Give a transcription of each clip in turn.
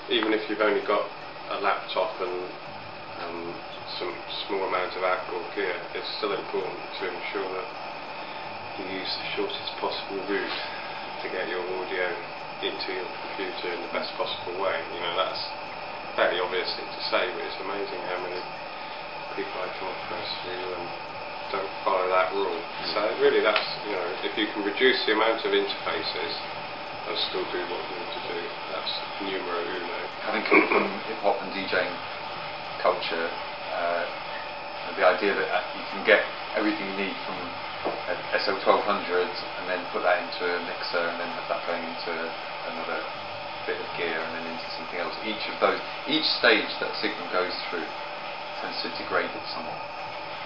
even if you've only got a laptop and some small amount of outdoor gear, it's still important to ensure that you use the shortest possible route to get your audio into your computer in the best possible way. You know, that's a fairly obvious thing to say, but it's amazing how many people I come across who don't follow that rule. So really, that's, you know, if you can reduce the amount of interfaces and still do what you need to do, that's numero uno. Having come from hip hop and DJing culture, the idea that you can get everything you need from a SL1200 and then put that into a mixer and then have that going into another bit of gear and then into something else. Each stage that signal goes through tends to degrade it somewhat,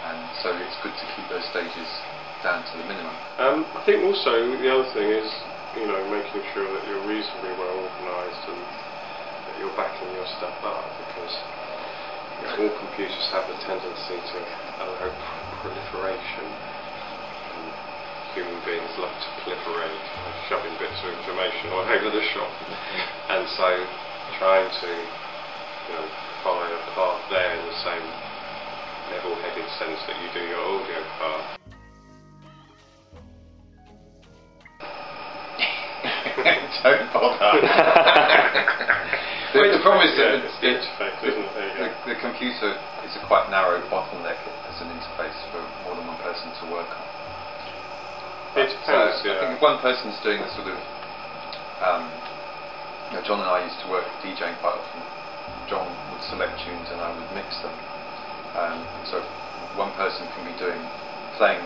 and so it's good to keep those stages down to the minimum. I think also the other thing is, you know, making sure that you're reasonably well organised and that you're backing your stuff up, because you know, all computers have the tendency to allow proliferation. Human beings love to proliferate by shoving bits of information all over the shop, and so trying to, you know, follow a path there in the same level-headed sense that you do your audio path. Don't bother. The problem is that the computer is a quite narrow bottleneck as an interface for more than one person to work on. It depends, I think if one person's doing the sort of, you know, John and I used to work DJing quite often. John would select tunes and I would mix them. So one person can be playing,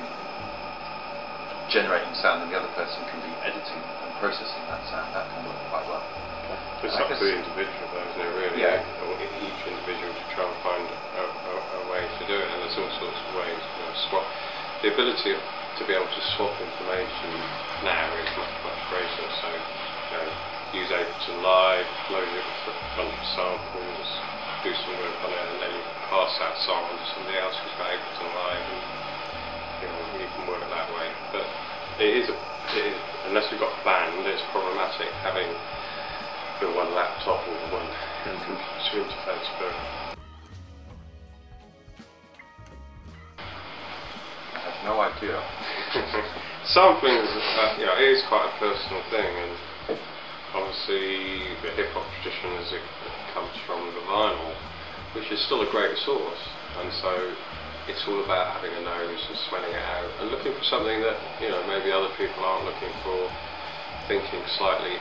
generating sound, and the other person can be editing and processing that sound. That can work quite well. It's up to the individual though, isn't it, really? Yeah. Each individual to try and find a way to do it, and there's all sorts of ways. You know, swap. The ability to be able to swap information now is much, much greater. So, you know, use Ableton Live, load it with a bunch of samples, do some work on it, and then you can pass that sample to somebody else who's got Ableton Live, and you know, you can work that way. But it is unless you've got a band, it's problematic having the one laptop or the one computer interface. But I have no idea. Sampling is, you know, it is quite a personal thing, and obviously the hip hop tradition as it comes from the vinyl, which is still a great source, and so it's all about having a nose and smelling it out and looking for something that, you know, maybe other people aren't looking for, thinking slightly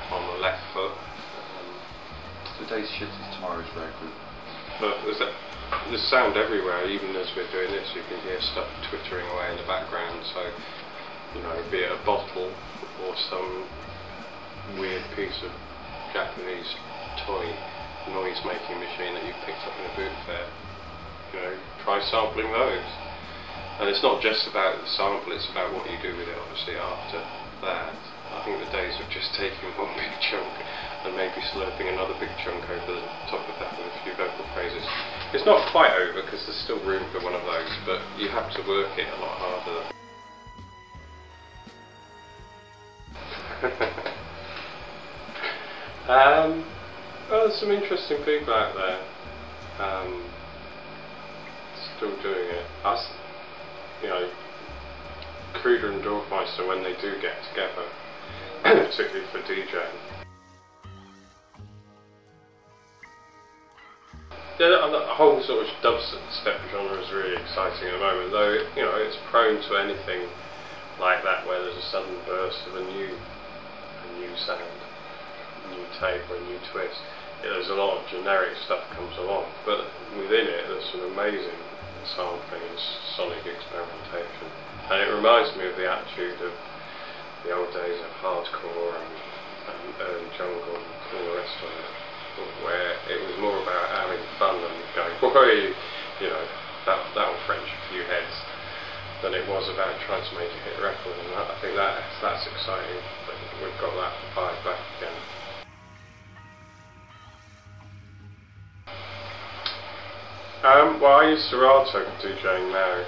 on the left foot. Today's shit is tomorrow's very good. But there's sound everywhere, even as we're doing this. You can hear stuff twittering away in the background, so, you know, be it a bottle or some weird piece of Japanese toy noise-making machine that you've picked up in a boot fair, you know, try sampling those. And it's not just about the sample, it's about what you do with it, obviously, after that. I think the days of just taking one big chunk and maybe slurping another big chunk over the top of that with a few vocal phrases. It's not quite over, because there's still room for one of those, but you have to work it a lot harder. Well, there's some interesting people out there still doing it. Us, you know, Kruder and Dorfmeister, when they do get together, particularly for DJing. Yeah, the whole sort of dubstep genre is really exciting at the moment, though, you know, it's prone to anything like that where there's a sudden burst of a new sound, a new take or a new twist. Yeah, there's a lot of generic stuff comes along, but within it there's some amazing sampling and sonic experimentation. And it reminds me of the attitude of the old days of hardcore and early jungle and all the rest of it, where it was more about having fun and going, boy, you know, that'll French a few heads, than it was about trying to make a hit record. And I think that's exciting, that we've got that vibe back again. Well, I use Serato for DJing now.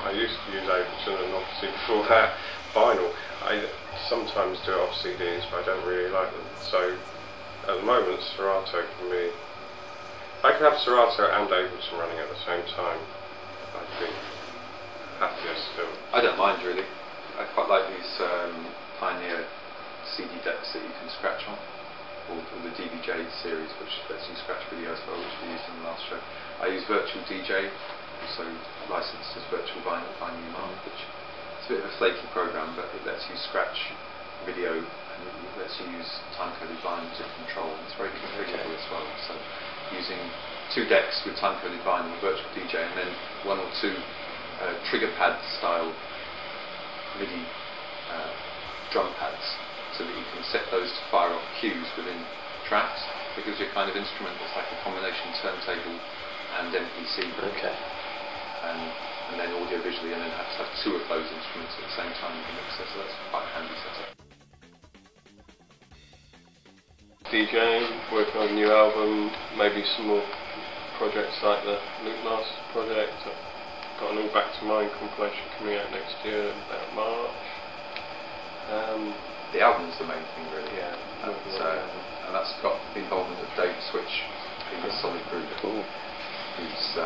I used to use Ableton, and obviously before that, vinyl. I sometimes do it off CDs, but I don't really like them. So at the moment, Serato can be. I can have Serato and Ableton running at the same time. I'd be happier still. I don't mind really. I quite like these Pioneer CD decks that you can scratch on, or the DBJ series, which lets you scratch video as well, which we used in the last show. I use Virtual DJ, also licensed as Virtual Vinyl by Newmark, which is a bit of a flaky program, but it lets you scratch video and it lets you use time-coded vinyl to control. It's very configurable as well. So using 2 decks with time-coded vinyl, Virtual DJ, and then 1 or 2 trigger pad style MIDI drum pads, so that you can set those to fire off cues within tracks. It gives you a kind of instrument that's like a combination turntable and MPC. Okay. And then audio visually, and then have to have 2 of those instruments at the same time in the mixer, so that's quite a handy setup. DJing, working on a new album, maybe some more projects like the Luke Last project. I've got an All Back to Mine compilation coming out next year, about March. The album's the main thing really. Yeah. And that's got the involvement of Dave Switch, who's a solid group. Cool. Who's